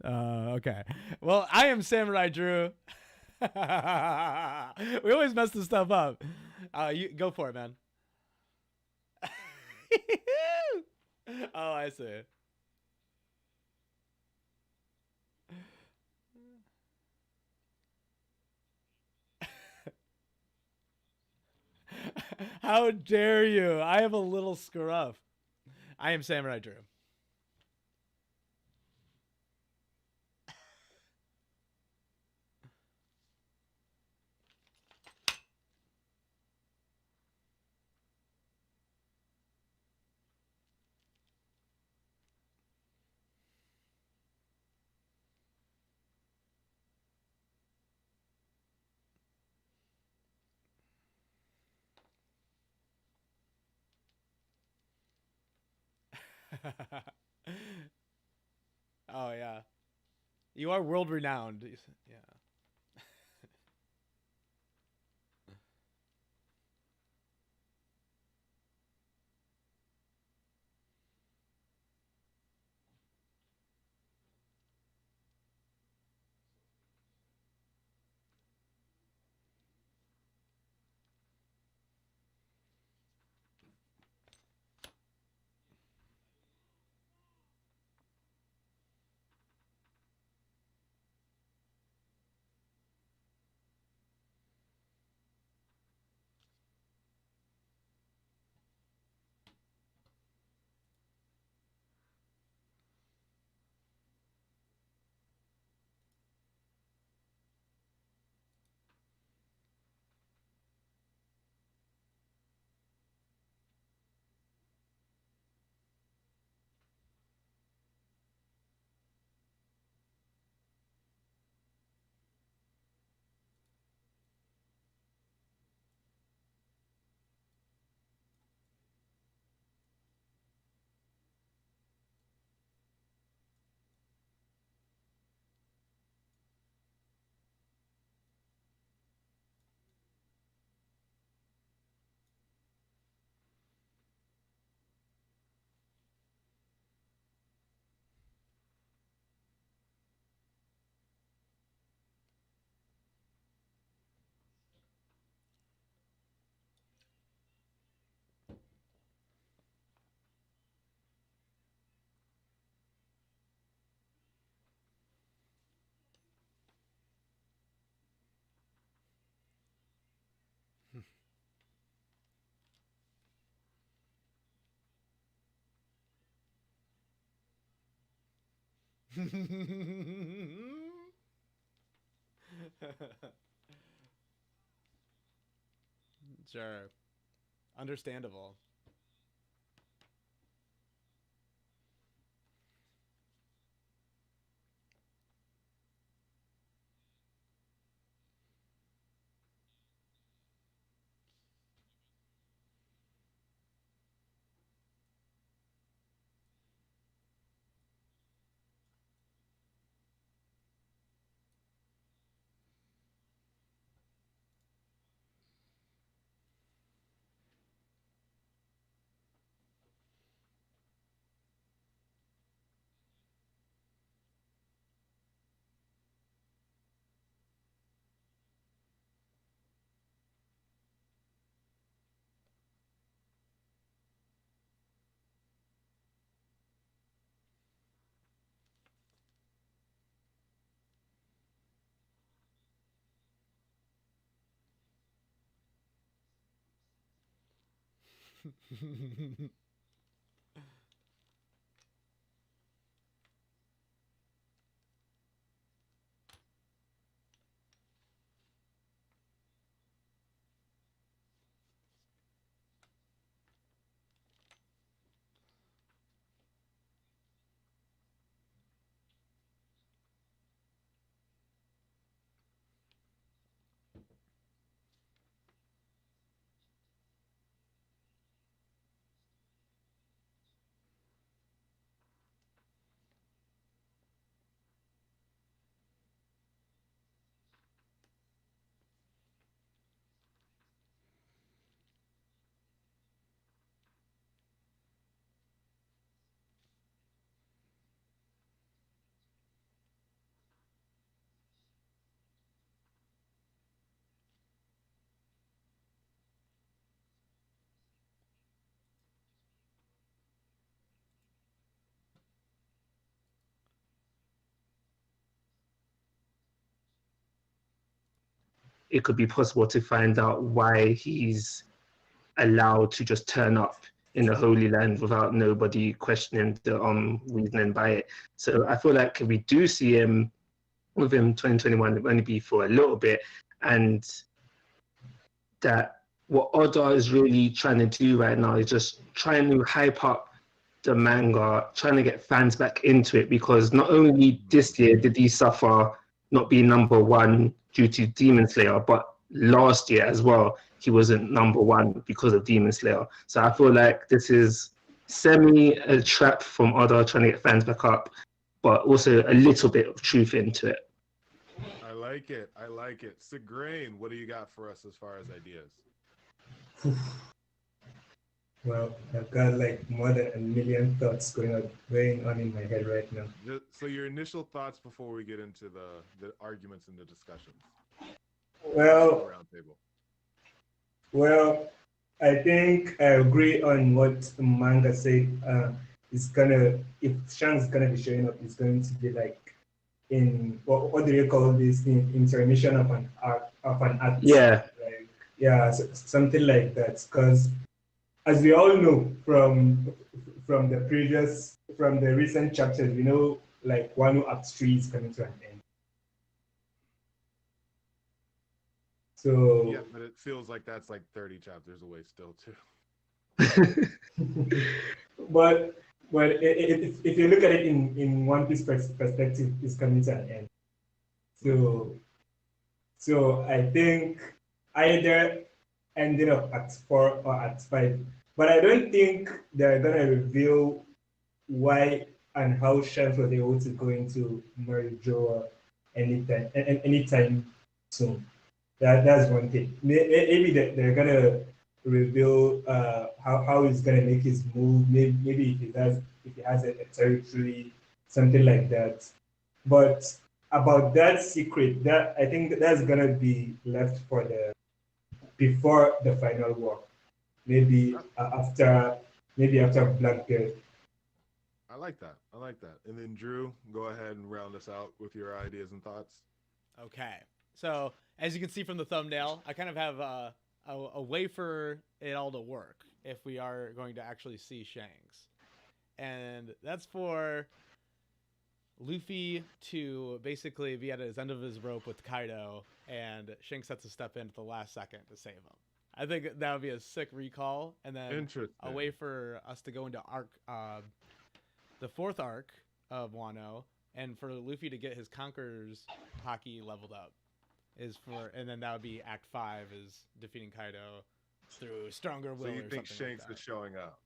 Okay. Well, I am Samurai Drew. We always mess this stuff up. You go for it, man. Oh, I see. How dare you? I have a little scruff. I am Samurai Drew. Oh yeah, you are world renowned. Yeah. Sure. Understandable. it could be possible to find out why he's allowed to just turn up in the Holy Land without nobody questioning the reasoning by it. So I feel like if we do see him within 2021, it will only be for a little bit, and that what Oda is really trying to do right now is just trying to hype up the manga, trying to get fans back into it, because not only this year did he suffer not being number one due to Demon Slayer, but last year as well, he wasn't number one because of Demon Slayer. So I feel like this is semi a trap from Oda trying to get fans back up, but also a little bit of truth into it. I like it. I like it. Segrain, what do you got for us as far as ideas? Well, I've got like more than a million thoughts going on in my head right now. So your initial thoughts before we get into the arguments and the discussions. Well, Roundtable. Well, I think I agree on what Manga said. It's gonna, if Shanks gonna be showing up, it's going to be like in what do you call this? In intermission of an act. Yeah. Like, yeah, so, something like that. Because as we all know from the recent chapters, we know like Wano Act 3 is coming to an end. So yeah, but it feels like that's like 30 chapters away still too. but if you look at it in One Piece perspective, it's coming to an end. So I think either ending up at 4 or at 5, but I don't think they're gonna reveal why and how Shanks was able to go into Marijoa anytime soon. That's one thing. Maybe they're gonna reveal how he's gonna make his move. Maybe if he has a territory, something like that. But about that secret, that I think that's gonna be left for before the final war. Maybe after Blackbeard. I like that. And then Drew, go ahead and round us out with your ideas and thoughts. Okay. So as you can see from the thumbnail, I kind of have a way for it all to work if we are going to actually see Shanks. And that's for Luffy to basically be at his end of his rope with Kaido, and Shanks has to step in at the last second to save him. I think that would be a sick recall, and then a way for us to go into the 4th arc of Wano, and for Luffy to get his Conqueror's Haki leveled up. And then that would be Act 5 is defeating Kaido through stronger will. So you or think something Shanks like is showing up?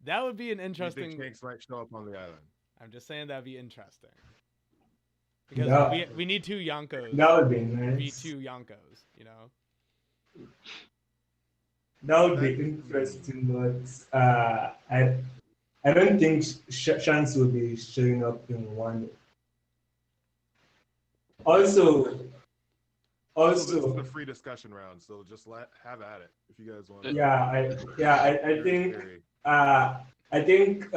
That would be an interesting. You think Shanks might show up on the island? I'm just saying that'd be interesting because we need 2 Yonkos. That would be nice. Be 2 Yonkos, you know. That would be interesting, but I don't think Shanks will be showing up in Wano. Also, this is a free discussion round, so just have at it if you guys want. I think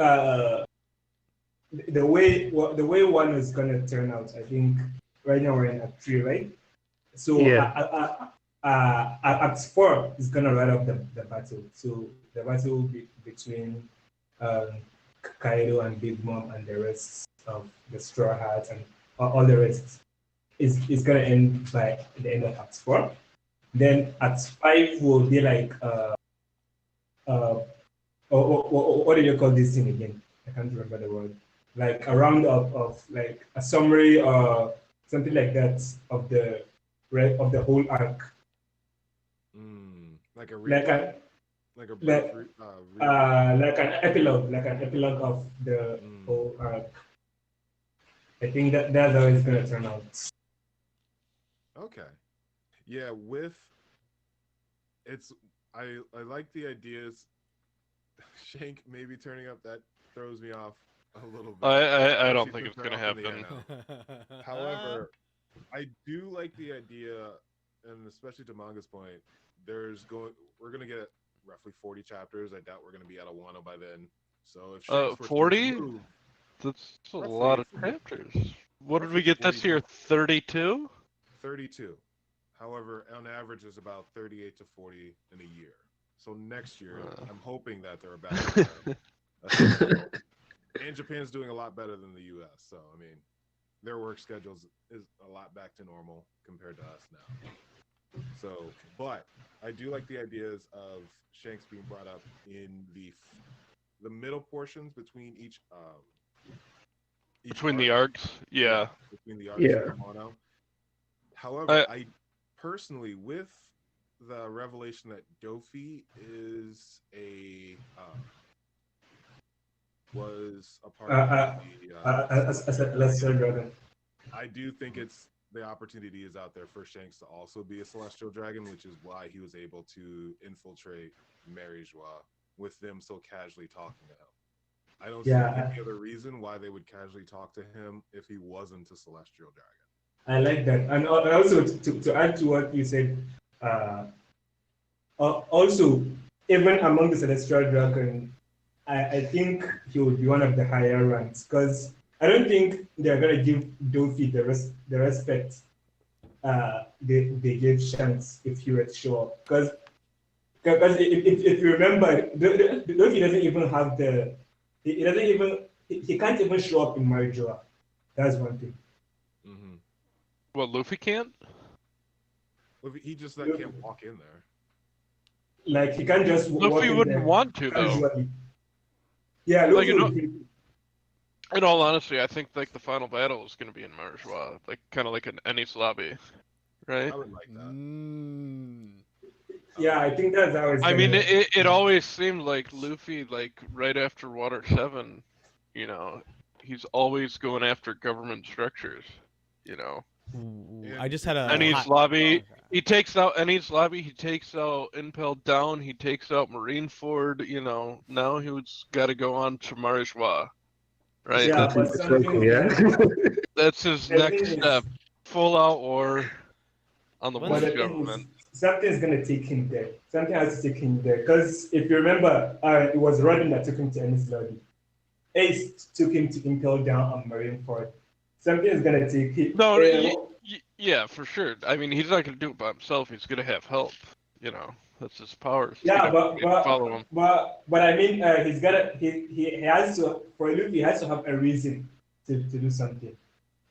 the way one is gonna turn out. I think right now we're in Act 3, right? So Act 4 is gonna write up the battle. So the battle will be between Kaido and Big Mom and the rest of the Straw Hats and all the rest. Is gonna end by the end of Act 4. Then Act 5 will be like what do you call this thing again? I can't remember the word. Like a roundup of like a summary or something like that of the whole arc. Like a like an epilogue of the whole arc. I think that's how it's gonna turn out. Okay. Yeah, I like the ideas. Shank maybe turning up, that throws me off a little bit. I don't think it's gonna happen. However, I do like the idea, and especially to Manga's point, we're gonna get roughly 40 chapters. I doubt we're gonna be out of Wano by then. So if 40? That's a lot of chapters. What did we get this year? 32? 32. However, on average, is about 38 to 40 in a year. So next year, I'm hoping that they're back to that. And Japan's doing a lot better than the U.S. So I mean, their work schedules is a lot back to normal compared to us now. So, but I do like the ideas of Shanks being brought up in the middle portions between each Between the arc. arcs, yeah. Between the arcs Yeah. of Mono. However, I personally, with the revelation that Dofi is was a part of the Let's say Dragon. I do think it's the opportunity is out there for Shanks to also be a celestial dragon, which is why he was able to infiltrate Mary Joie with them so casually talking to him. I don't see any other reason why they would casually talk to him if he wasn't a celestial dragon. I like that, and also to add to what you said, also even among the celestial dragon, I think he would be one of the higher ranks because I don't think they're gonna give Dofi the respect they gave Shanks if he were to show up. Because if you remember, Dofi doesn't even have he can't even show up in Marijoa. That's one thing. Mm-hmm. Well, Luffy can't? He just can't walk in there. Like he can't just walk Luffy in wouldn't there want to though. casually. Yeah, Like, Luffy in all honesty, I think like the final battle is going to be in Marijoa, like kind of like an Ennis lobby, right? I would like that. Yeah, I think that's how it's I mean, gonna- it always seemed like Luffy, like right after Water 7, you know, he's always going after government structures, you know. I just had a Ennis lobby. He takes out Ennis lobby. He takes out Impel Down. He takes out Marineford. You know, now he's got to go on to Marijoa, right? Yeah, but It's local, yeah. That's his The next thing is- step. Full out war on the But But world the thing government. is, something's gonna take him there. Something has to take him there. Because if you remember, it was Rodin that took him to Ennis lobby. Ace took him to Impel Down on Marineford. Something is gonna take him. No, yeah, for sure. I mean, he's not going to do it by himself. He's going to have help. You know, that's his powers. Yeah, Follow him. but I mean, he has to, for Luffy, he has to have a reason to do something.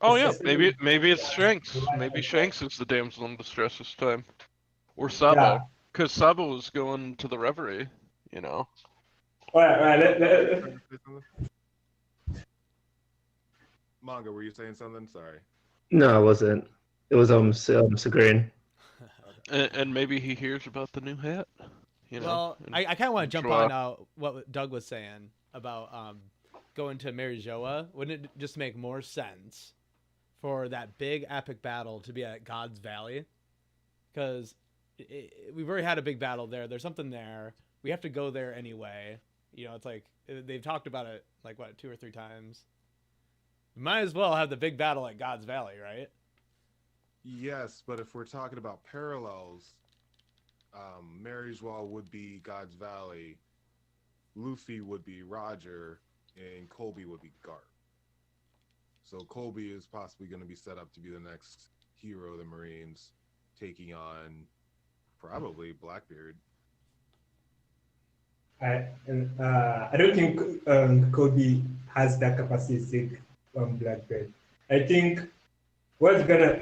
Oh yeah, maybe it's Shanks. Maybe Shanks is the damsel in distress this time, or Sabo, because Sabo was going to the Reverie. You know. All right. Manga, were you saying something? Sorry. No, I wasn't. It was Sagreen. And maybe he hears about the new hat. You know. Well, I kind of want to jump on what Doug was saying about going to Marijoa. Wouldn't it just make more sense for that big epic battle to be at God's Valley? Because we've already had a big battle there. There's something there. We have to go there anyway. You know, it's like they've talked about it like what 2 or 3 times. We might as well have the big battle at God's Valley, right? Yes, but if we're talking about parallels, Marijoa would be God's Valley, Luffy would be Roger, and Colby would be Garp. So Colby is possibly going to be set up to be the next hero of the Marines, taking on probably Blackbeard. I don't think Kobe has that capacity to take Blackbeard. I think what's gonna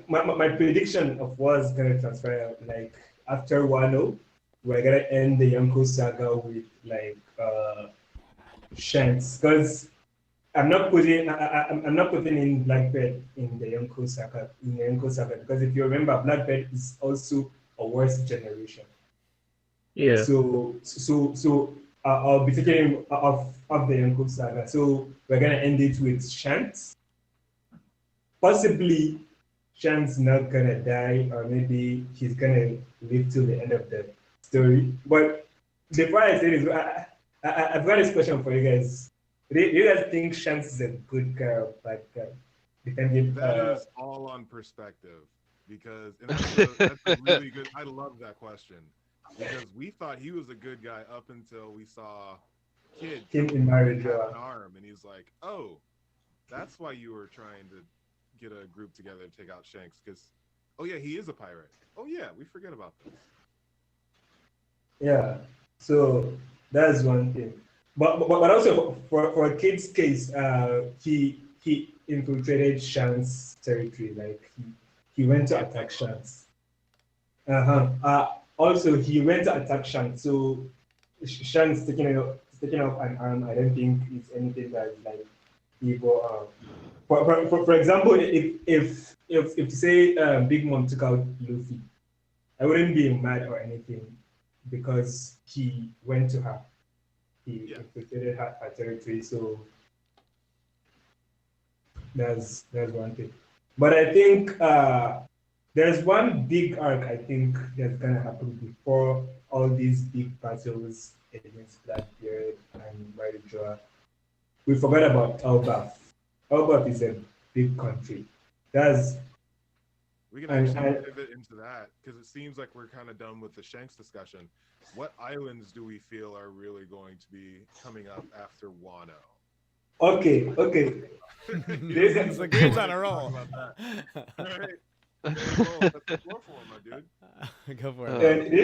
my prediction of what's gonna transpire, like after Wano, we're gonna end the Yonko saga with like Shanks, because I'm not putting in Blackbeard in the Yonko saga because if you remember, Blackbeard is also a worse generation. Yeah. So I'll be taking him off the Yonko saga. So we're gonna end it with Shanks. Possibly Shanks not gonna die, or maybe he's gonna live till the end of the story. But before I say this, I've got this question for you guys. Do you guys think Shanks is a good guy or bad guy? Depending. That is all on perspective, because that's a really good. I love that question. Because we thought he was a good guy up until we saw Kid him in marriage. have an arm, and he's like, "Oh, that's why you were trying to get a group together to take out Shanks." Because Oh yeah, he is a pirate. Oh yeah, we forget about this. Yeah. So that's one thing. But also for a kid's case, he infiltrated Shanks' territory. Like he went to attack Shanks. Also, he went to attack Shanks. So Shanks taking off an arm. I don't think it's anything that is like evil. For example, if say Big Mom took out Luffy, I wouldn't be mad or anything because he went to her. He infiltrated her territory. So that's one thing. But I think there's one big arc I think that's gonna happen before all these big battles against Blackbeard and Marijoa. We forgot about Elbaf. Elbaf is a big country. We can actually pivot into that because it seems like we're kind of done with the Shanks discussion. What islands do we feel are really going to be coming up after Wano? Okay. The game's on a roll. Let's go for it, my dude. Go for it. Do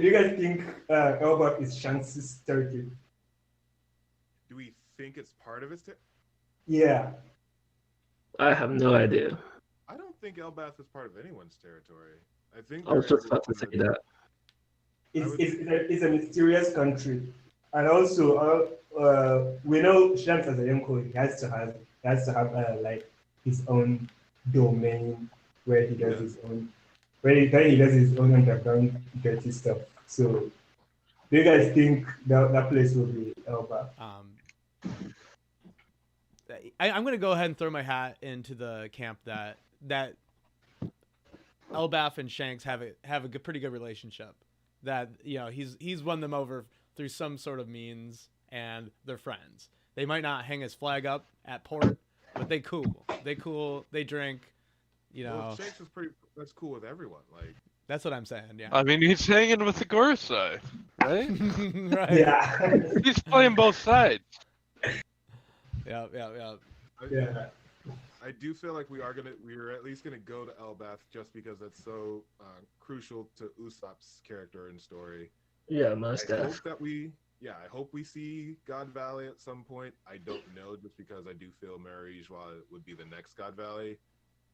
you guys think Elbaf is Shanks' territory? Do we think it's part of his Yeah. I have no idea. I don't think Elbaf is part of anyone's territory. I think I was just about to say that. It's a mysterious country, and also we know Shanks as a Yonko, he has to have like his own domain where he does his own underground dirty stuff. So, do you guys think that place will be Elbaf? I'm gonna go ahead and throw my hat into the camp that Elbaf and Shanks have a pretty good relationship. That he's won them over through some sort of means, and they're friends. They might not hang his flag up at port, but they cool. They drink. Well, Shanks is that's cool with everyone. Like that's what I'm saying. Yeah. I mean, he's hanging with the Gorosei, right? Right. Yeah. He's playing both sides. Yeah. I do feel like we're at least gonna go to Elbaf just because that's so crucial to Usopp's character and story. Yeah, most I hope we see God Valley at some point. I don't know, just because I do feel Amarrion would be the next God Valley.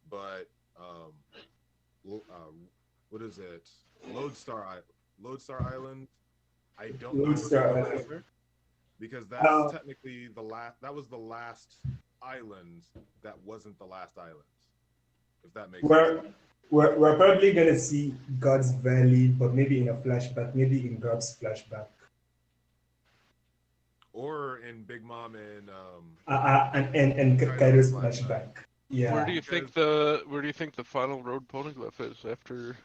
But what is it? Lodestar Island. I don't know because that's technically the last. That was the last island that wasn't the last island. If that makes sense. We're probably gonna see God's Valley, but maybe in a flashback, maybe in God's flashback, or in Big Mom and Kaido's flashback. Yeah. Where do you think the final road poneglyph is after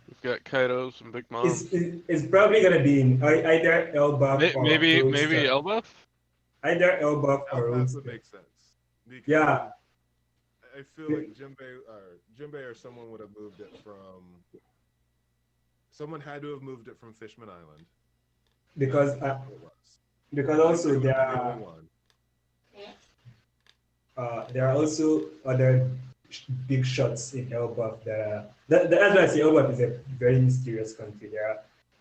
we've got Kaido's and Big Mom? It's probably gonna be in either Elbaf or maybe Roadster. Elbaf. Either Elbaf or Elbaf Roadster. would make sense. Because Yeah. I feel like Jinbei or someone would have moved it from. Someone had to have moved it from Fishman Island. Because also there are also other big shots in Elbaf that's why I say Elbaf is a very mysterious country.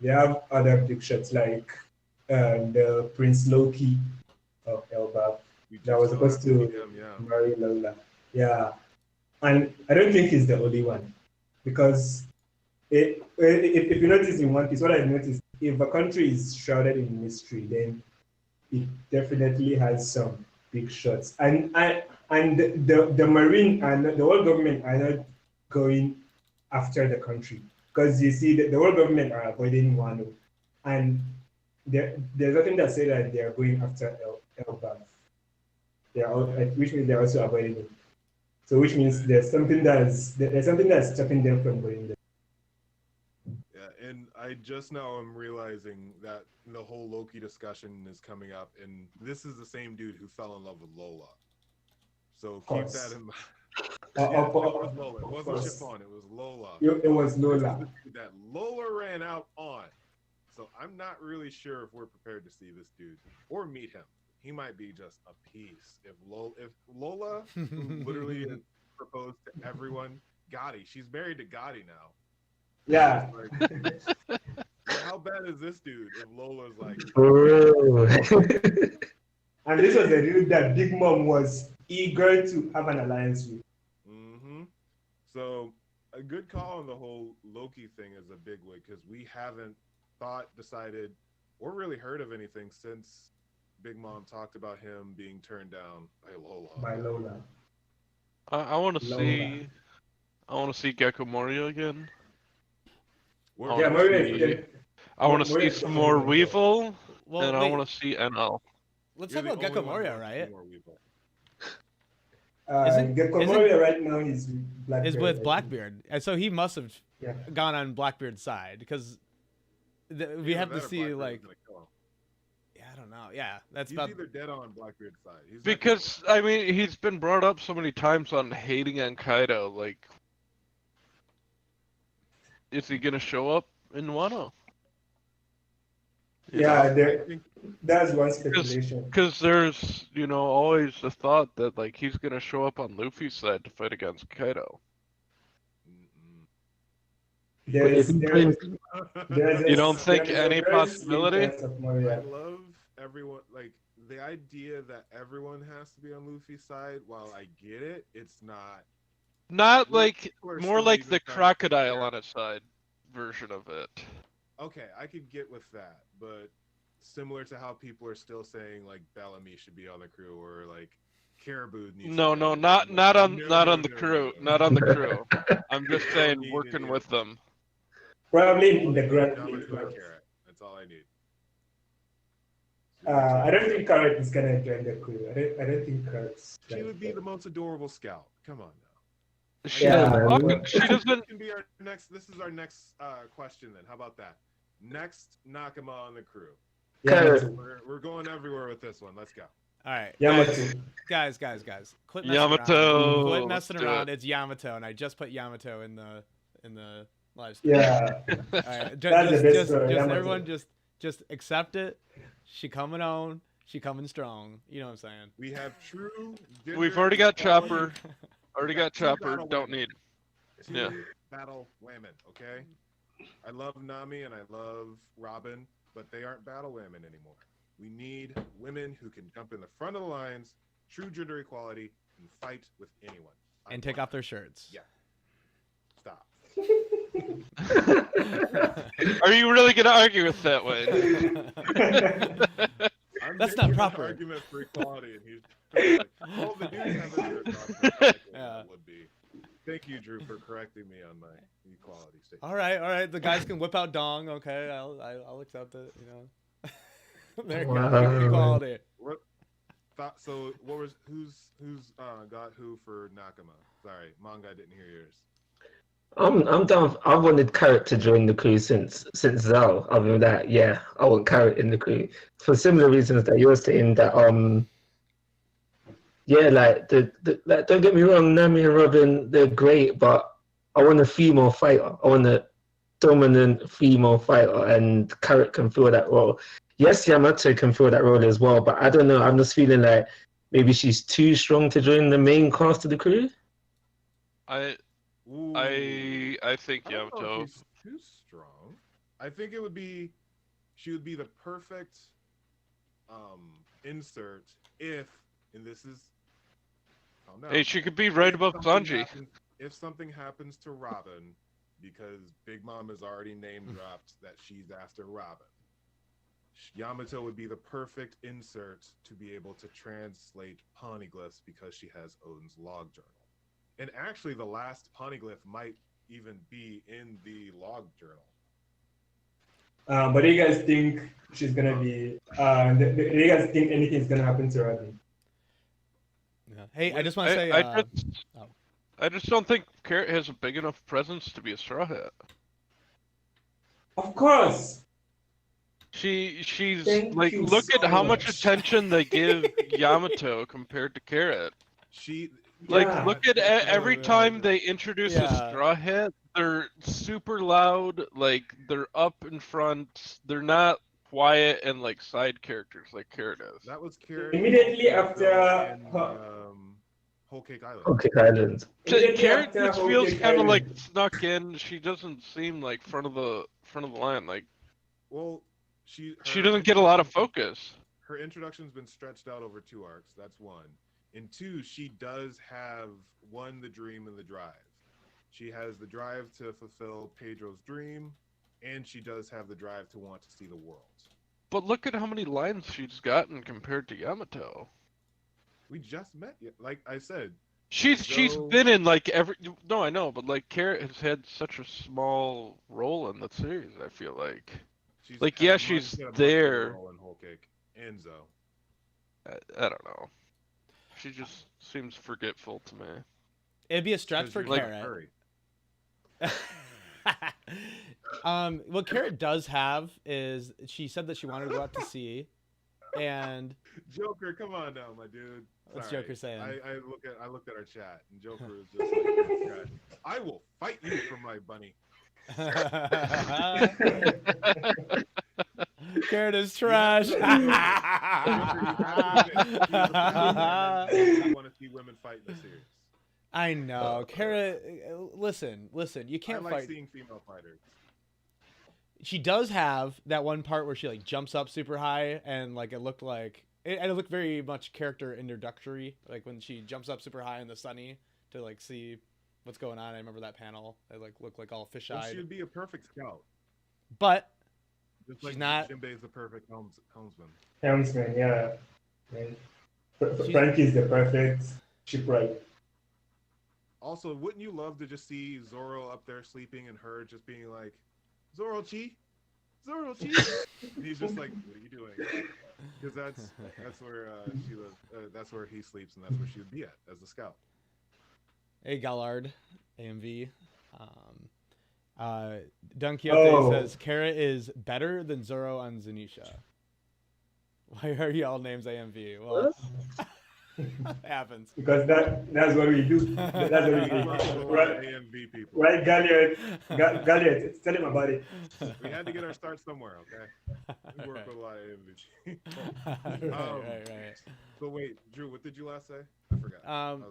They have other big shots like the Prince Loki of Elbaf that was supposed to marry Lola. Yeah, and I don't think he's the only one, because if you notice in One Piece, what I've noticed, if a country is shrouded in mystery, then it definitely has some big shots. And the Marine and the world government are not going after the country, because you see the world government are avoiding Wano, and there's nothing that says that they are going after Elbaf. Which means they're also avoiding it. So which means there's something that's stopping them from going there. Yeah, and I just now am realizing that the whole Loki discussion is coming up, and this is the same dude who fell in love with Lola. So keep that in mind. It was Lola. It wasn't Chiffon. It was Lola. It was Lola. That Lola ran out on. So I'm not really sure if we're prepared to see this dude or meet him. He might be just a piece. If Lola, who literally proposed to everyone, Gotti. She's married to Gotti now. Yeah. Like, how bad is this dude if Lola's like, Bro. And this was a dude that Big Mom was eager to have an alliance with. mm-hmm. So a good call on the whole Loki thing is a big one because we haven't decided, or really heard of anything since Big Mom talked about him being turned down by Lola. By Lola. I want to Lola. see. I want to see Gecko Moria again. We're- Yeah, we're- Maria. I want to Moria see is some coming more in. Weevil, Well, and I wait, want to see NL. let's you're talk the about Gecko only one Moria, who wants right? more Weevil. Gecko Moria right now is Blackbeard. Is with Blackbeard, and so he must have Yeah. gone on Blackbeard's side because we Either have to that or see Blackbeard's like, gonna kill him. yeah, I don't know, yeah, that's He's about either dead on Blackbeard's side. He's not Because I mean, he's been brought up so many times on hating on Kaido. Like, is he gonna show up in Wano? Yeah, I think that's one speculation. Because there's, always the thought that like he's gonna show up on Luffy's side to fight against Kaido. There's You don't think any possibility? I love everyone, like the idea that everyone has to be on Luffy's side. While I get it, it's not. Not Well, like people are more still like even the trying to crocodile compare. on his side version of it. Okay, I could get with that, but similar to how people are still saying like Bellamy should be on the crew or like Caribou needs. No, to be no, on the not crew. not on No, not no, on the no, crew, no. not on the crew. I'm just You saying don't need working any with of them. Probably in All the I need Grand is Yamato Fleet. and Carrot. That's all I need. I don't think Carrot is gonna join the crew. I don't think Carrot's. She would be the most adorable scout. Come on now. She, Yeah, fucking- man. she doesn't. Can be our next. This is our next question then. How about that? Next Nakama on the crew. Yamato. We're going everywhere with this one. Let's go. all right, Yamato. guys, quit messing Yamato. around. Quit Let's messing do around. it. It's Yamato, and I just put Yamato in the live stream. Yeah. All right, That's the best just story, Yamato. everyone just accept it. She coming on. She coming strong. You know what I'm saying? We have true. We've already got equality. Chopper. Already got Two Chopper. battle Don't women. need. Two Yeah. battle women. Okay. I love Nami and I love Robin, but they aren't battle women anymore. We need women who can jump in the front of the lines, true gender equality, and fight with anyone. I And take want off their shirts. Yeah. Stop. Are you really gonna argue with that way? I'm That's making not proper. An argument for equality, and he's like, "Oh, the dudes have their shirts on." Yeah. Would be. Thank you, Drew, for correcting me on my equality statement. All right. The guys can whip out dong. Okay, I'll accept it. You know. There you Wow. go. Equality. What? So what was who's got who for Nakama? Sorry, Manga, I didn't hear yours. I'm down. I wanted Carrot to join the crew since Zell. Other than that, yeah, I want Carrot in the crew for similar reasons that you're saying. That yeah, like like, don't get me wrong, Nami and Robin, they're great, but I want a female fighter. I want a dominant female fighter, and Carrot can fill that role. Yes, Yamato can fill that role as well, but I don't know. I'm just feeling like maybe she's too strong to join the main cast of the crew. Ooh. I think I don't know Yamato. if she's too strong. I think she would be the perfect insert if, and this is, calm down. Hey, she could be right If above something Sanji. happens- If something happens to Robin, because Big Mom has already name dropped that she's after Robin, Yamato would be the perfect insert to be able to translate poneglyphs because she has Odin's log journal. And actually, the last poneglyph might even be in the log journal. But do you guys think she's gonna be? Do you guys think anything's gonna happen to Robin? Yeah. Hey, I just want to say. I just don't think Carrot has a big enough presence to be a Straw Hat. Of course. She's Thank like, you look so at how much much. attention they give Yamato compared to Carrot. Like, Yeah. look at every time they introduce Yeah. a Straw Hat, they're super loud, like, they're up in front, they're not quiet and, like, side characters like Carrot is. That was Carrot. Immediately also after in, her- Whole Cake Island. Okay, Island. Carrot after just Whole feels Cake kind of like Island. snuck in. She doesn't seem like front of the line. Like Well, she her doesn't get a lot of introduction- focus. Her introduction's been stretched out over 2 arcs. That's 1. And 2, she does have 1, the dream and the drive. She has the drive to fulfill Pedro's dream, and she does have the drive to want to see the world. But look at how many lines she's gotten compared to Yamato. We just met you. Like I said, She's So- been in like every. No, I know, but like Carrot has had such a small role in the series. I feel like. she's Like, had yeah, a much- she's had a much there. better role in Whole Cake and Zoe. I don't know. She just seems forgetful to me. It'd be a stretch 'Cause for you're in a Carrot. hurry. What Carrot does have is she said that she wanted to go out to sea, and Joker, come on now, my dude. What's Sorry. Joker saying? I looked at our chat, and Joker was just like, "God, I will fight you for my bunny." Carrot is trash. Joker, you have to admit, she's the first man that you want to see women fight in the series. I know, Carrot. Listen. You can't I like fight. seeing female fighters. She does have that one part where she like jumps up super high, and like it looked very much character introductory, like when she jumps up super high in the sunny to like see what's going on. I remember that panel. It like looked like all Well, fish-eyed, she would be a perfect scout. but Just She's like not- Jinbei is the perfect helmsman. Helmsman, yeah. And She's- Frankie is the perfect shipwright. Also, wouldn't you love to just see Zoro up there sleeping and her just being like, Zoro-chi? Zoro-chi? And he's just like, what are you doing? Because that's where she lives. That's where he sleeps, and that's where she would be at as a scout. hey Gallard, AMV. Don Quixote says Carrot is better than Zoro on Zunisha. Why are y'all names AMV? Well, it happens. Because that's what we do. That's what we do. Right, AMV people. right, Galliard, tell him about it. We had to get our start somewhere, okay? We work with a lot of AMV. right. So wait, Drew, what did you last say? I forgot.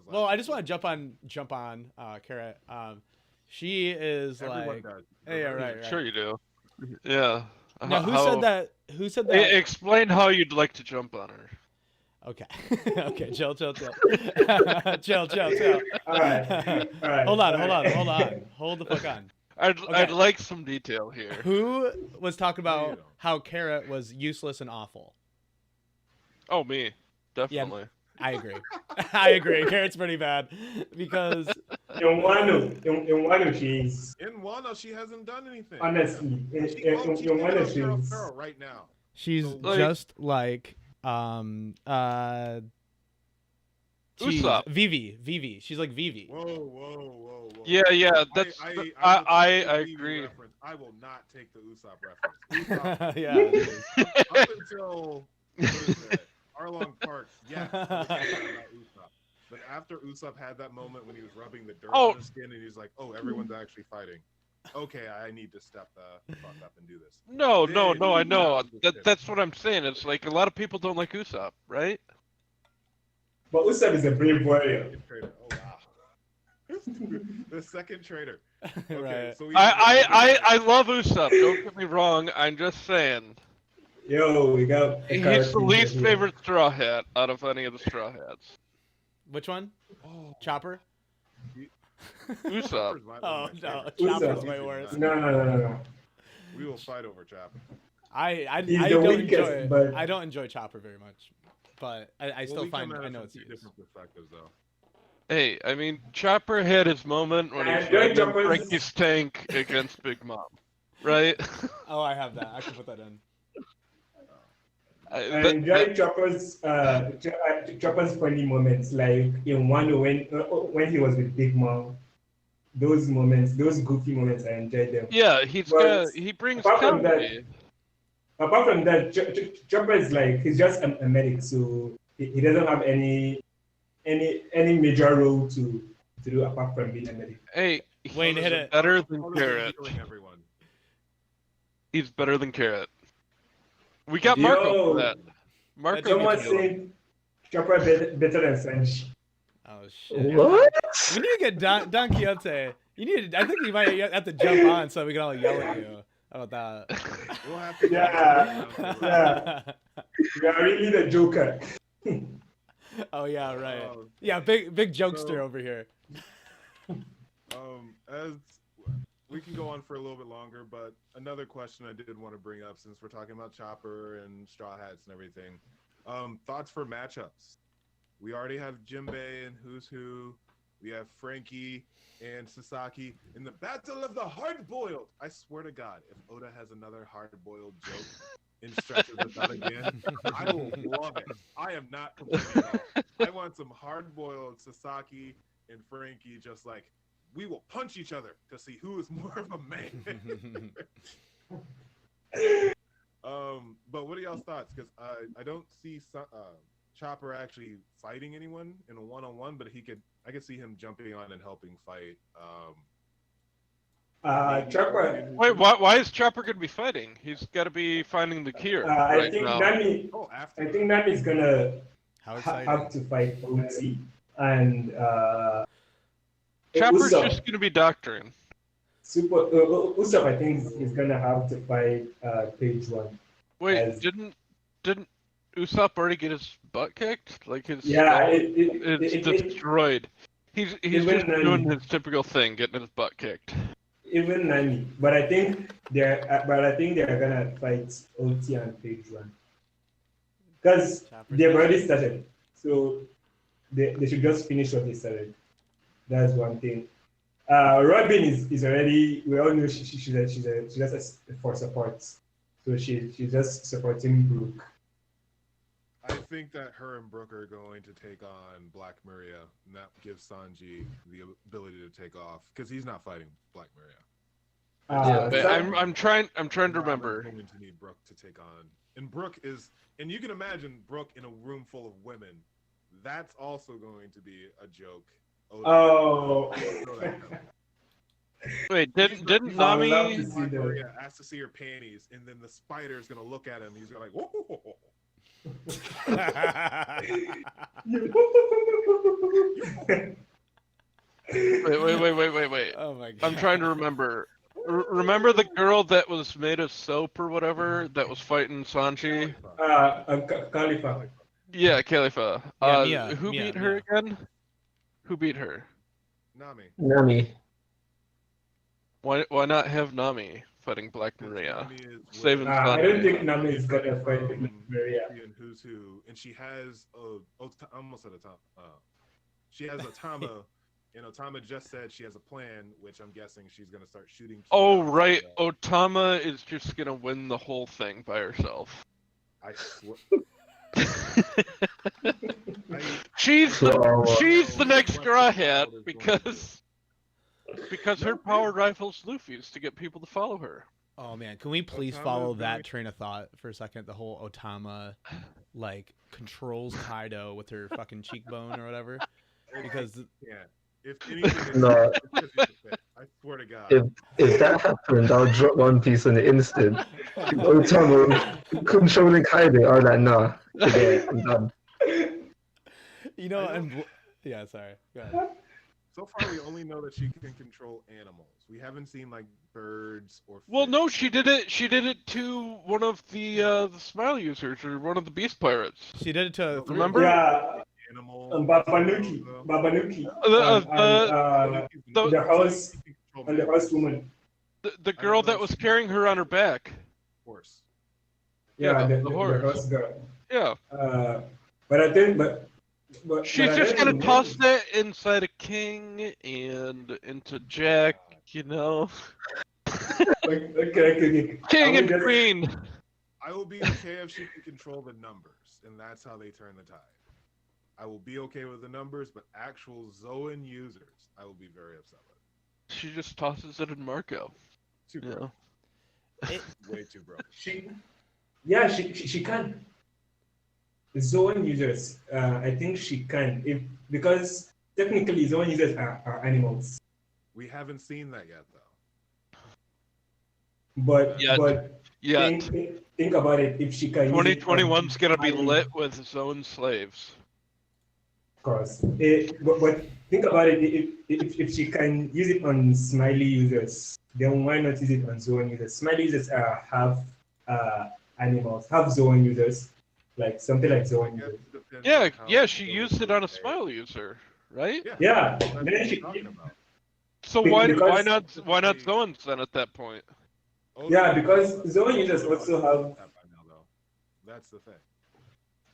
Well, I just want to jump on Carrot. She is Everyone like, does. yeah, right. Sure you do. Yeah. Now, who said that? Explain how you'd like to jump on her. Okay. Okay. Chill. chill. All right. Hold on. Hold the fuck on. I'd like some detail here. Who was talking you about know. how Carrot was useless and awful? Oh, me. Definitely. I agree. Carrot's pretty bad because In Wano, she's In Wano, she hasn't done anything. honestly, She's in Wano, she's Pharaoh right now. she's So, just like she's Usopp. Vivi. She's like Vivi. Whoa. Yeah. That's I I will take the Vivi agree. reference. I will not take the Usopp reference. Usopp, Yeah. up until what is it, Arlong Park, yes, I was talking about Usopp. But after Usopp had that moment when he was rubbing the dirt on his skin, and he's like, "Oh, everyone's actually fighting. Okay, I need to step the fuck up and do this." No, Yeah, I know. Usopp was good. That's what I'm saying. It's like a lot of people don't like Usopp, right? but Usopp is a brave warrior. Second traitor. Oh wow. The second traitor. Okay, Right. so I love Usopp. Don't get me wrong. I'm just saying Yo, we got. a he's character the least here. favorite Straw Hat out of any of the Straw Hats. Which one? Oh, Chopper? Usopp. Chopper's my- Oh one of my no, favorites. Chopper's Usopp. way worse. No. We will fight over Chopper. I He's the don't weakest, enjoy it. but- I don't enjoy Chopper very much, but I still we come find at I it know from it's two used. different perspectives, though. Hey, I mean, Chopper had his moment when he And was Joy riding Chopper's- Frankie's tank against Big Mom, right? Oh, I have that. I can put that in. I enjoy Chopper's funny moments, like in Wano when he was with Big Mom. Those moments, those goofy moments, I enjoyed them. Yeah, But he brings apart from that- comedy. Apart from that, Chopper is like he's just a medic, so he doesn't have any major role to do apart from being a medic. Hey, Wayne, he's hit it. better than Other than Carrot. healing everyone. He's better than Carrot. We got Yo. Marco for that. Marco Someone can heal him. saying Chopper better than Sanji. Oh shit! What? We need to get Don Quixote. You need. I think you might have to jump on so we can all yell at you about that. We'll have to Yeah. You are really the Joker. Oh yeah, right. Um, Yeah, big jokester so- over here. As we can go on for a little bit longer, but another question I did want to bring up since we're talking about Chopper and Straw Hats and everything. Thoughts for matchups? We already have Jinbei and Who's Who. We have Frankie and Sasaki in the Battle of the Hard-Boiled. I swear to God, if Oda has another hard-boiled joke in Stretches Without Again, I will love it. I am not complaining at all. I want some hard-boiled Sasaki and Frankie just like, we will punch each other to see who is more of a man. But what are y'all's thoughts? Because I don't see Chopper actually fighting anyone in a one-on-one, but I could see him jumping on and helping fight. Chopper. Wait, why is Chopper gonna be fighting? He's got to be finding the cure. I think now. Nami. Oh, after. I think Nami's gonna How exciting! have to fight OT and Chopper's Usopp. just gonna be doctoring. Usopp, I think, is gonna have to fight Page One. Wait, As- didn't Usopp already get his butt kicked? Like his Yeah, skull it, it's destroyed. He's Even just doing his typical thing, getting his butt kicked. even Nami, but I think they're gonna fight OT and Page One because Chopper's they've already started, so they should just finish what they started. That's one thing. Robin is already. We all know she's just for support, so she's just supporting Brooke. I think that her and Brooke are going to take on Black Maria, and that gives Sanji the ability to take off because he's not fighting Black Maria. But Sam- I'm trying to Robin's remember. going to need Brooke to take on, and Brooke is, and you can imagine Brooke in a room full of women. That's also going to be a joke. Oh. Wait, didn't I would Nami? love to see Black the- Maria asks to see her panties, and then the spider is gonna look at him. He's gonna like, whoa. Wait. Oh my god! I'm trying to remember. Remember the girl that was made of soap or whatever that was fighting Sanji? Khalifa. Yeah, Khalifa. Yeah, Mia, Who Mia, beat her Mia. again? Who beat her? Nami. Nami. Why not have Nami fighting Black Maria? Nami is Saving with- I Sanji. don't think Nami is gonna fight with Maria. And Who's Who, and she has almost at a time. She has Otama, and Otama just said she has a plan, which I'm guessing she's gonna start shooting. Oh Kira. right, Otama is just gonna win the whole thing by herself. I swear. She's the next Straw Hat What is because her power rifles Luffy's to get people to follow her. Oh man, can we please Otama's follow going- that train of thought for a second? The whole Otama, like, controls Kaido with her fucking cheekbone or whatever. Because Yeah. If anything is No. it's 'cause he's a fit. I swear to God. If that happened, I'll drop One Piece on the instant. Otama controlling Kaido, I was like, nah, forget it, I'm done. you know, I and yeah, sorry. Go ahead. So far, we only know that she can control animals. We haven't seen like birds or. Well, fish. no, she did it. She did it to one of the Smile users or one of the Beast Pirates. She did it to Remember? Yeah, Animal. Babanuki. The house and the house woman. The girl that was carrying her on her back. Horse. Yeah, the the horse. house girl. Yeah, But I think, but she's I just don't gonna know. toss that inside a king and into Jack. You know, Okay. king I and will just- queen. I will be okay if she can control the numbers, and that's how they turn the tide. I will be okay with the numbers, but actual Zoan users, I will be very upset with. She just tosses it in Marco. Too You broke. know. Way too broke. She can. Zone users, I think she can, because technically zone users are animals. We haven't seen that yet, though. But Yeah, think about it. If she can, use it on 2021's gonna be Island, lit with zone slaves. course. But think about it. If she can use it on Smiley users, then why not use it on Zoan users? Smiley users are half animals, half Zoan users, like something like Zoan users. Yeah, she used it on a Smile user, right? Yeah. That's what Then we're she, talking about. So Because- why not Zoans then at that point? Yeah, because Zoan users also have. That's the thing.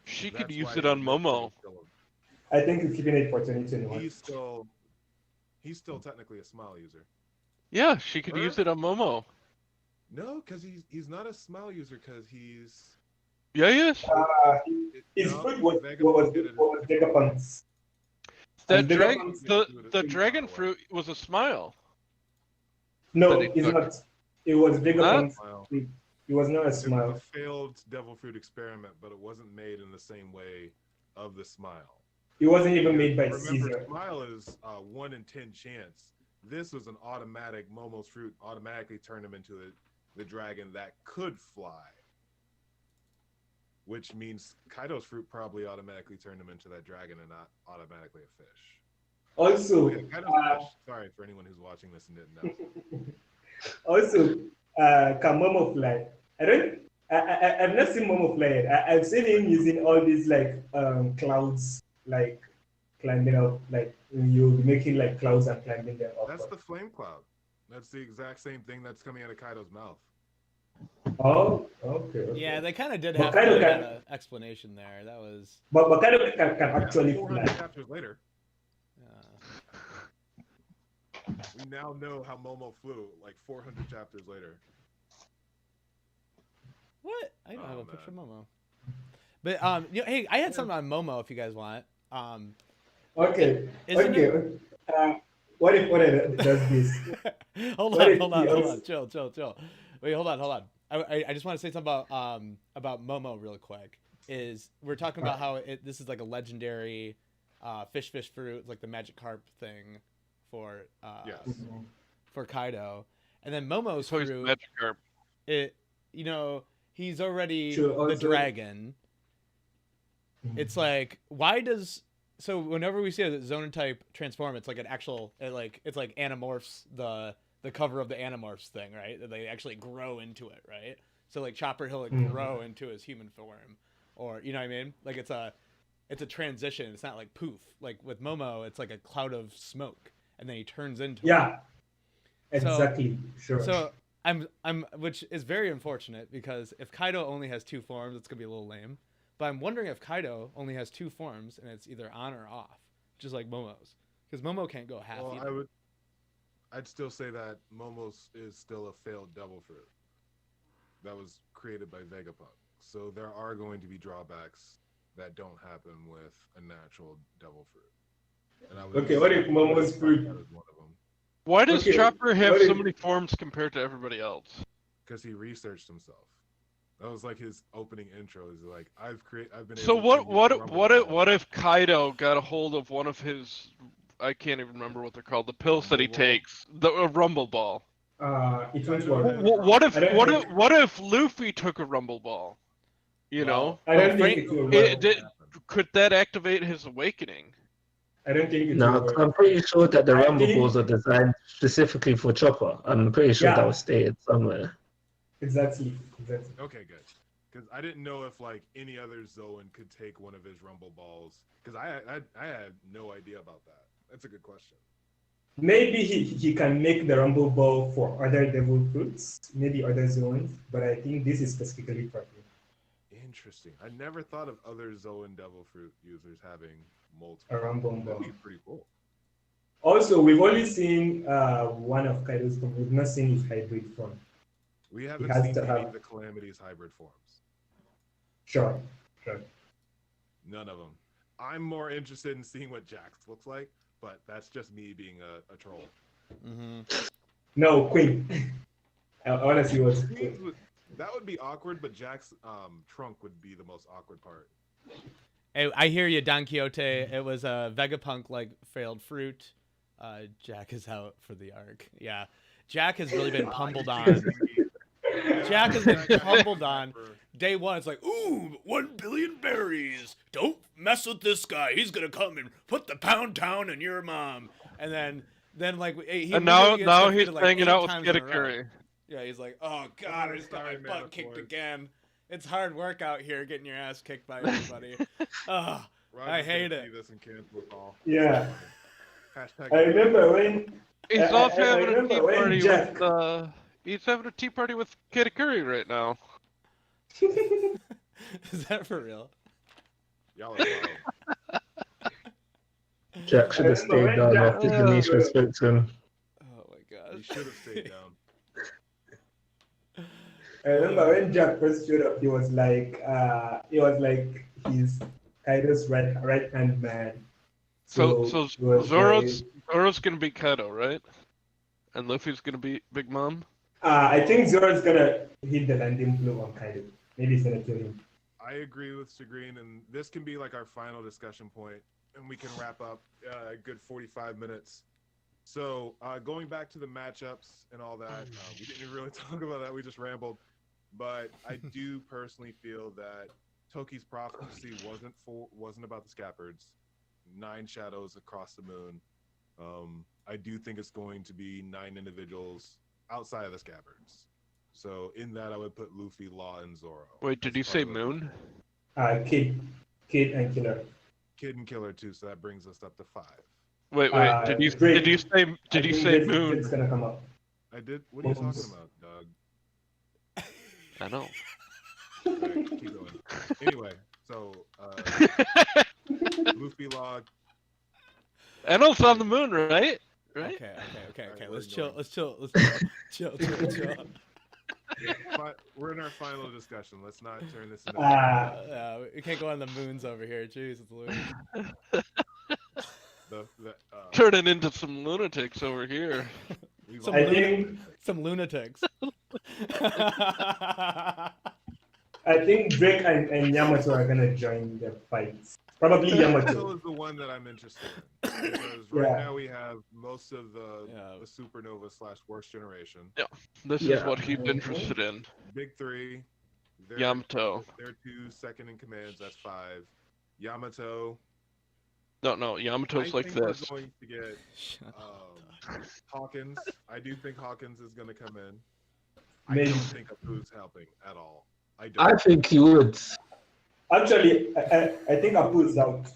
She could That's use why it on he's Momo. still- I think you're keeping it for 2021. He's still technically a Smile user. Yeah, she could use it on Momo. No, because he's not a Smile user because he's. Yeah, yes. His No, fruit was Vegapunk did it. Vegapunk's. That And dragon, Vegapunk's- the dragon fruit was a Smile. No, that he it's took. not. It was Vegapunk's Smile. fruit. It was not a It was smile. a failed devil fruit experiment, but it wasn't made in the same way of the Smile. It wasn't even made by Remember, Caesar. Smile is 1 in 10 chance. This was an automatic. Momo's fruit automatically turned him into the dragon that could fly, which means Kaido's fruit probably automatically turned him into that dragon and not automatically a fish. Also, Oh, yeah, Kaido's a fish. Sorry for anyone who's watching this and didn't know. also, can Momo fly? I've not seen Momo fly yet. I've seen him using all these like clouds, like climbing up, like you'll be making like clouds and climbing them up. That's the flame cloud. That's the exact same thing that's coming out of Kaido's mouth. Oh, okay. Yeah, they kind of did But have to Kaido get can- an explanation there. That was. But Kaido can actually 400 fly. chapters later, we now know how Momo flew. Like 400 chapters later. What? I don't have a Oh, picture of man. Momo. But hey, I had something on Momo if you guys want. Okay. Isn't Okay. What if does this? hold What on, if hold on, he hold also- on. Chill. Wait, hold on. I just want to say something about Momo real quick. Is we're talking about how this is like a legendary fish fruit, like the magic carp thing for Yes. for Kaido, and then Momo's So he's fruit. Magikarp. It he's already Sure, the also- dragon. It's like so whenever we see a Zonin type transform, it's like an actual it's like Animorphs, the cover of the Animorphs thing, right? That they actually grow into it, right? So like Chopper he'll grow into his human form, or you know what I mean? Like it's a transition. It's not like poof. Like with Momo, it's like a cloud of smoke, and then he turns into Yeah. Exactly. Sure. So I'm which is very unfortunate because if Kaido only has 2 forms, it's gonna be a little lame. But I'm wondering if Kaido only has 2 forms and it's either on or off, just like Momo's, because Momo can't go half. Well, either. I'd still say that Momo's is still a failed devil fruit that was created by Vegapunk. So there are going to be drawbacks that don't happen with a natural devil fruit. And I would Okay, what if say Momo's that fruit- is one of them. Why does Okay, Chopper have what so if- many forms compared to everybody else? Because he researched himself. That was like his opening intro. Is like I've been. So able to use Rumble Ball. what if Kaido got a hold of one of his, I can't even remember what they're called, the pills that he Rumble Ball? takes, the Rumble Ball. It won't Well, work. What if Luffy took a Rumble Ball? You know, I don't Frank- think it will it work. did- could that activate his awakening? I don't think it No, will work. I'm pretty sure that the I Rumble think- Balls are designed specifically for Chopper. I'm pretty sure Yeah. that was stated somewhere. Exactly. Okay, good. Because I didn't know if like any other Zoan could take one of his Rumble Balls. Because I had no idea about that. That's a good question. Maybe he can make the Rumble Ball for other devil fruits, maybe other zones, but I think this is specifically for him. Interesting. I never thought of other Zoan Devil Fruit users having multiple. A Rumble That'd Ball. be pretty cool. Also, we've only seen one of Kaido's form. We've not seen his hybrid form. We haven't has seen to any have- of the Calamity's hybrid forms. Sure. None of them. I'm more interested in seeing what Jax looks like, but that's just me being a troll. Mm-hmm. No, Queen. I want to see what's Queens that would be awkward, but Jack's trunk would be the most awkward part. Hey, I hear you, Don Quixote. It was a Vegapunk like failed fruit. Jack is out for the arc. Yeah, Jack has really been pummeled on. Jack has been pummeled on. day one, it's like, ooh, 1 billion berries. Don't mess with this guy. He's gonna come and put the pound town in your mom. And then like he And now literally gets he's defeated, like, hanging 8 out with times in a row. Kitakuri. Yeah, he's like, oh god, I just got my Sorry, butt kicked metaphors. again. It's hard work out here getting your ass kicked by everybody. Ugh. Roger's I hate gonna it. see this and cancel it all. Yeah. Hashtag I remember when He's I off having a remember tea when party Jack- with he's having a tea party with Kitakuri right now. Is that for real? y'all are wild. Jack should have stayed down after Denisha spoke to him. Oh my You god. should have stayed down. I remember when Jack first showed up, he was like his Kaido's right hand man. So he was Zoro's gonna be Kaido, right? And Luffy's gonna be Big Mom. I think Zoro's gonna hit the landing blow on Kaido. Maybe he's gonna kill him. I agree with Segreen, and this can be like our final discussion point, and we can wrap up a good 45 minutes. So going back to the matchups and all that, we didn't really talk about that. We just rambled. But I do personally feel that Toki's prophecy wasn't about the Scabbards. 9 shadows across the moon. I do think it's going to be 9 individuals outside of the Scabbards. So in that, I would put Luffy, Law, and Zoro. Wait, did you say Moon? Kid and Killer. Kid and Killer too. So that brings us up to 5. Wait, did you Drake. say It's Moon? gonna come up. I did. What are you talking about, Doug? I know. Alright, keep going. Anyway, so Luffy, Law. Enel's on the moon, right? Right? Okay. Alright, Let's we're chill. Chill. But we're in our final discussion. Let's not turn this into. We can't go on the moons over here. Jeez, it's Louis. Turn it into some lunatics over here. Some, I think some lunatics. I think Drake and Yamato are gonna join the fights. Probably Yamato Yamato. is the one that I'm interested in because right Yeah. now we have most of the supernova / worst generation. This is what he's interested in. Big 3. Yamato. They're 2 second in commands. That's 5. Yamato. No, Yamato's I like think this. we're going to get Hawkins. I do think Hawkins is going to come in. I Maybe. don't think Apu's helping at all. I don't. I think he would. Actually, I think Apu's out.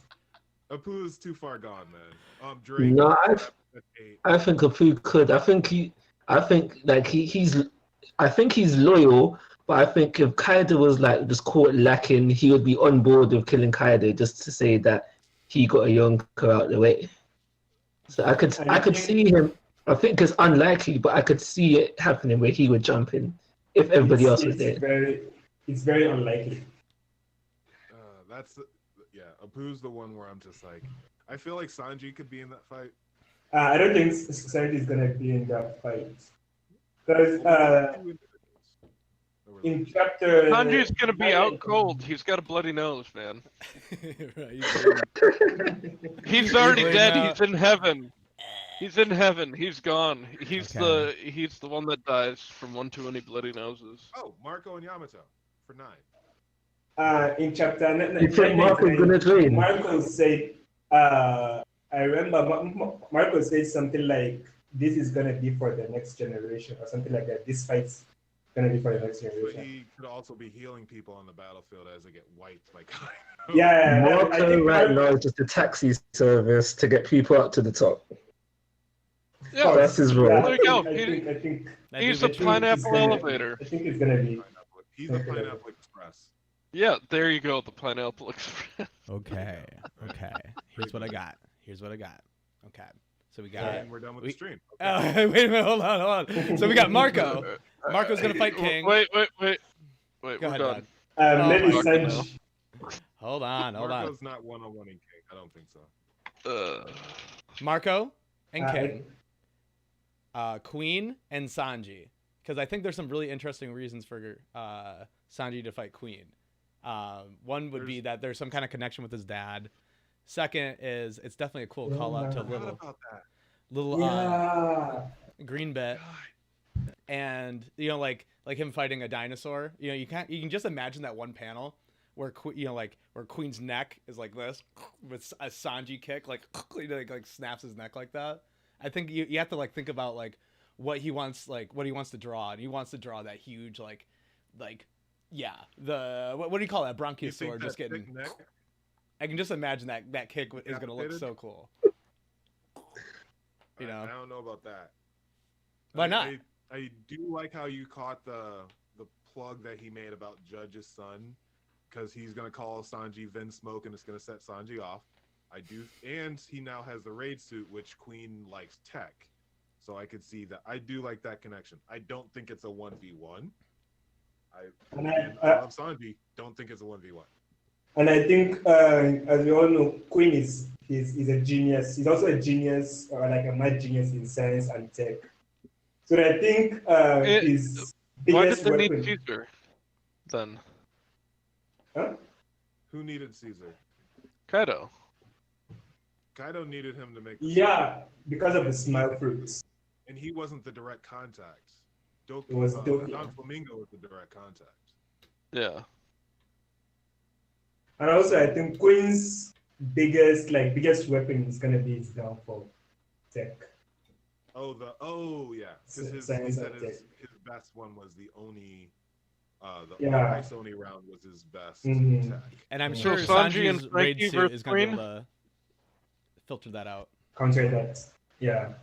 Apu is too far gone, man. Drake. No, at 8. I think Apu could. I think he's loyal, but I think if Kaido was like just caught lacking, he would be on board with killing Kaido just to say that he got a Yonko out the way. So I could see him. I think it's unlikely, but I could see it happening where he would jump in if everybody else was there. It's very unlikely. Apu's the one where I'm just like, I feel like Sanji could be in that fight. I don't think Sanji is gonna be in that fight because in chapter. Sanji's gonna be out cold. He's got a bloody nose, man. He's already dead. He's in heaven. He's in heaven. He's gone. He's the one that dies from one too many bloody noses. Oh, Marco and Yamato for 9. In chapter 9, You think Marco's gonna join? Marco said, I remember Marco said something like, "This is gonna be for the next generation" or something like that. This fight's gonna be for the next But generation. he could also be healing people on the battlefield as they get wiped by Kaido. Yeah, I Marco think right Marco- now is just a taxi service to get people up to the top. Yeah, That's his role. There you go. I think he's the pineapple elevator. I think it's gonna be. He's the Pineapple Express. Yeah, there you go. The Pineapple Express. Okay. Here's what I got. Okay. So we got. And we're done with the stream. Oh, wait a minute. Hold on. So we got Marco. Marco's gonna fight King. Wait. Go We're ahead, done. Doug. Maybe fuck Sanji. Hold on. Marco's not one-on-one in King. I don't think so. Marco and Uh, King. Queen and Sanji, because I think there's some really interesting reasons for Sanji to fight Queen. One would be that there's some kind of connection with his dad. Second is it's definitely a cool call out to What about that? little Yeah. green bit. and like him fighting a dinosaur. You can just imagine that one panel where where Queen's neck is like this with a Sanji kick, like snaps his neck like that. I think you have to like think about like what he wants to draw, and he wants to draw that huge the what do you call that, Bronchiosaur just getting. Neck? I can just imagine that kick is gonna look so cool. I don't know about that. Why not? I do like how you caught the plug that he made about Judge's son, because he's gonna call Sanji Vinsmoke and it's gonna set Sanji off. I do, and he now has the raid suit, which Queen likes tech, so I could see that. I do like that connection. I don't think it's a 1v1. I love Sanji. Don't think it's a 1v1. And I think, as we all know, Queen is a genius. He's also a genius, or like a mad genius in science and tech. So I think his why biggest did they weapon. need Caesar then? Huh? Who needed Caesar? Kaido. Kaido needed him to make. Yeah, because of the smile fruits. And he wasn't the direct contact. It was Doki. Don Flamingo was the direct contact. Yeah. And also, I think Queen's biggest weapon is gonna be his downfall, tech. Yeah, because he said his best one was the Oni. Ice Oni round was his best tech. And I'm So sure Sanji and Sanji's raid Frankie suit versus is going to be Queen? able to filter that out. Counter that. Yeah.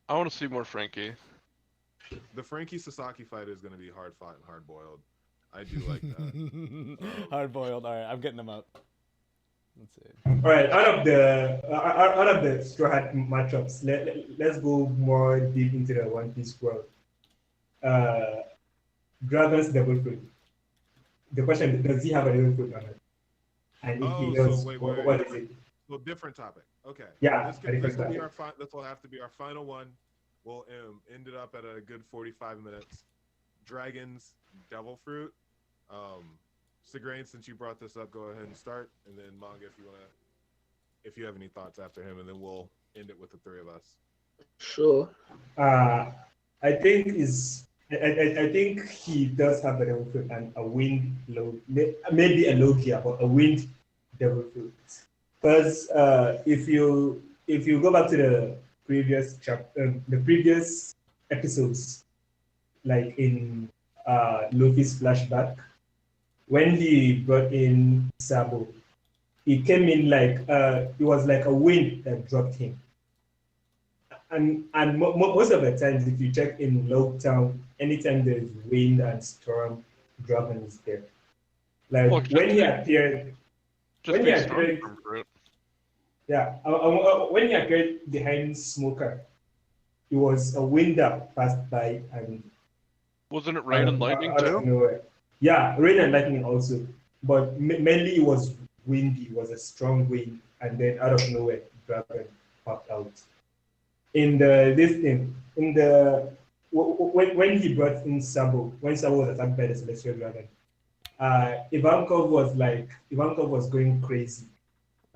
I want to see more Frankie. The Frankie Sasaki fight is going to be hard fought and hard boiled. I do like that. Hard boiled. All right, I'm getting them up. Let's see. All right. Out of the Straw Hat matchups, let's go more deep into the One Piece world. Dragon's double fruit. The question is, does he have a double fruit on it? And if he does, what is it? Well, different topic. Okay. Yeah, This will have to be our final one. We'll end it up at a good 45 minutes. Dragon's devil fruit. Sigrain, since you brought this up, go ahead and start, and then Manga, if you have any thoughts after him, and then we'll end it with the three of us. Sure. I think he does have a devil fruit and a wind low, maybe a Logia, but a wind devil fruit. Because if you go back to the previous previous episodes, like in Luffy's flashback, when he brought in Sabo, he came in like it was like a wind that dropped him. And most of the times, if you check in Logtown, anytime there's wind and storm, Dragon is there. Like when he appeared, when he appeared behind Smoker, it was a wind that passed by, and wasn't it rain and lightning too? Yeah, rain and lightning also, but mainly it was windy. It was a strong wind, and then out of nowhere, Dragon popped out. When he brought in Sabo, when Sabo was attacked by the Celestial Dragon, Ivankov was going crazy,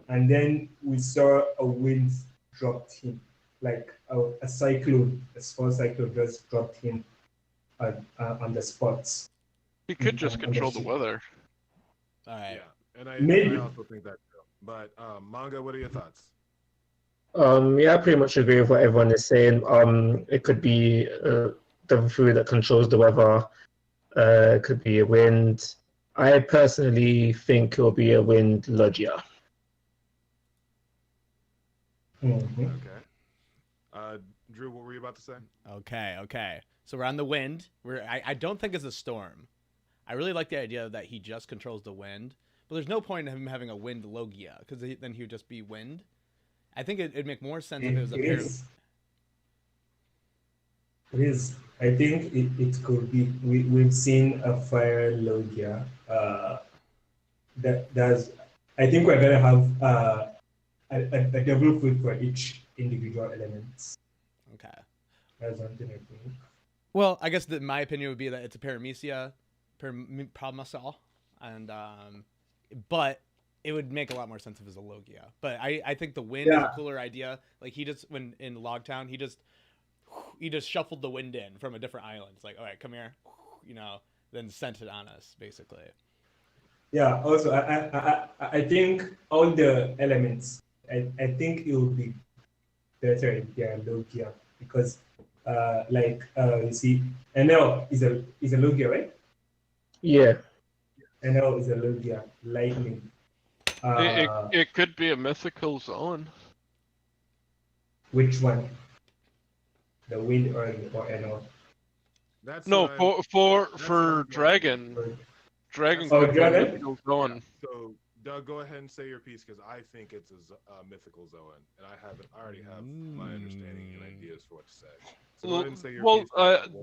and then we saw a wind dropped him, like a cyclone, a small cyclone just dropped him on the spots. He could just control the weather. All right. Yeah, and I also think that too. But Manga, what are your thoughts? Yeah, I pretty much agree with what everyone is saying. It could be the food that controls the weather. It could be a wind. I personally think it will be a wind Logia. Mm-hmm. Okay. Drew, what were you about to say? Okay. So we're on the wind. I don't think it's a storm. I really like the idea that he just controls the wind, but there's no point in him having a wind Logia, because then he would just be wind. I think it'd make more sense if it was a pair. It is. I think it could be. We've seen a fire Logia. I think we're gonna have a double fruit for each individual elements. Okay. That's one thing I think. Well, I guess my opinion would be that it's a Paramecia, Paramasol, and but it would make a lot more sense if it was a Logia. But I think the wind is a cooler idea. Like he just, when in Logtown, he just he just shuffled the wind in from a different island. It's like, all right, come here, then sent it on us, basically. Yeah. Also, I think all the elements. I think it would be better if they are Logia because, you see, NL is a Logia, right? Yeah. NL is a Logia, lightning. It could be a mythical zone. Which one? The wind or NL? That's No, what I'm for going dragon. with. Dragon Oh, could be a dragon? mythical zone. So, Doug, go ahead and say your piece because I think it's a mythical zone, and I already have my understanding and ideas for what to say. So go ahead and say your piece.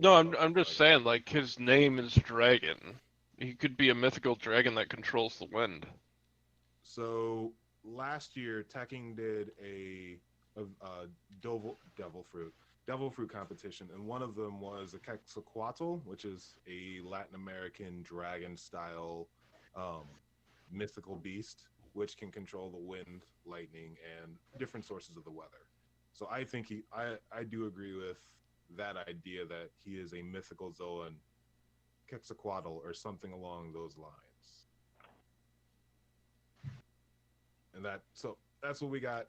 No, I'm just saying, like, his name is Dragon. He could be a mythical dragon that controls the wind. So last year, Tekking did a devil fruit competition, and one of them was a Quetzalcoatl, which is a Latin American dragon style mythical beast, which can control the wind, lightning, and different sources of the weather. So I think I do agree with that idea that he is a mythical Zoan, Quetzalcoatl, or something along those lines. And that's what we got.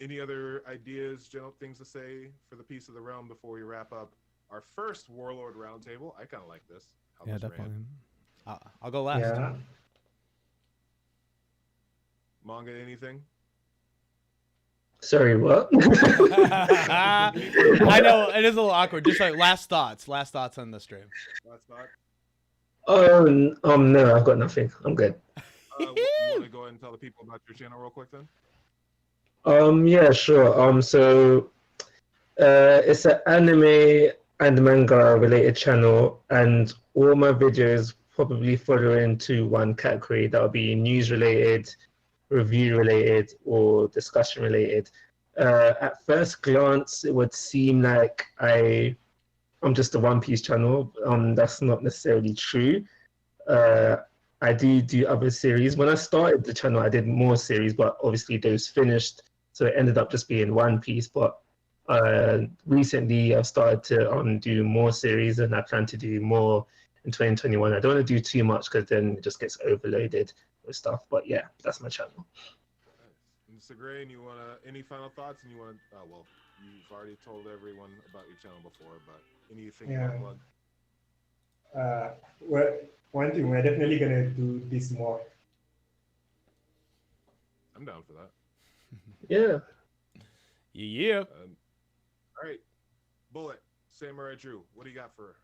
Any other ideas, general things to say for the Piece of the Realm before we wrap up our first Warlord roundtable? I kind of like this. Yeah, definitely. I'll go last. Yeah. Manga, anything? Sorry, what? I know it is a little awkward. Just like last thoughts on the stream. Last thought? No, I've got nothing. I'm good. You want to go ahead and tell the people about your channel real quick then? Yeah, sure. So, it's an anime and manga related channel, and all my videos probably follow into one category. That'll be news related, review related, or discussion related. At first glance, it would seem like I'm just a One Piece channel. That's not necessarily true. I do other series. When I started the channel, I did more series, but obviously those finished, so it ended up just being One Piece. But recently, I've started to do more series, and I plan to do more in 2021. I don't want to do too much because then it just gets overloaded with stuff. But yeah, that's my channel. Mr. Gray, and any final thoughts? And you've already told everyone about your channel before, but anything you want to plug? Well, one thing, we're definitely gonna do this more. I'm down for that. Yeah. Yeah. All right, Bullet, Samurai Drew, what do you got for us?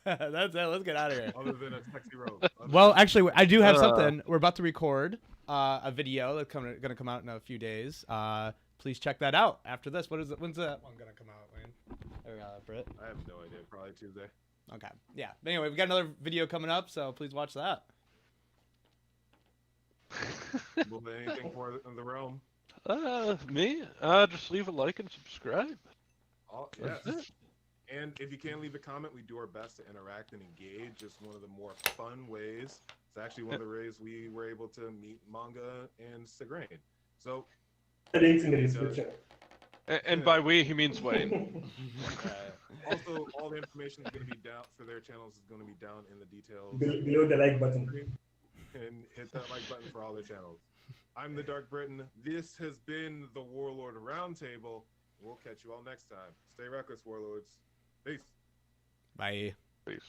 That's it. Let's get out of here. Other than a sexy robe. Well, actually, I do have something. We're about to record a video that's going to come out in a few days. Please check that out after this. When's that one going to come out, Wayne? There we go, Britt. I have no idea. Probably Tuesday. Okay. Yeah. But anyway, we've got another video coming up, so please watch that. Will there anything for the realm? Me? Just leave a like and subscribe. Yes. And if you can't leave a comment, we do our best to interact and engage. It's one of the more fun ways. It's actually one of the ways we were able to meet Manga and Segrain. So, Links in the description. And by we, he means Wayne. Also, all the information is going to be down for their channels is going to be down in the details. Below the like button. And hit that like button for all their channels. I'm the DarkBriton. This has been the Warlord Roundtable. We'll catch you all next time. Stay reckless, Warlords. Peace. Bye. Peace.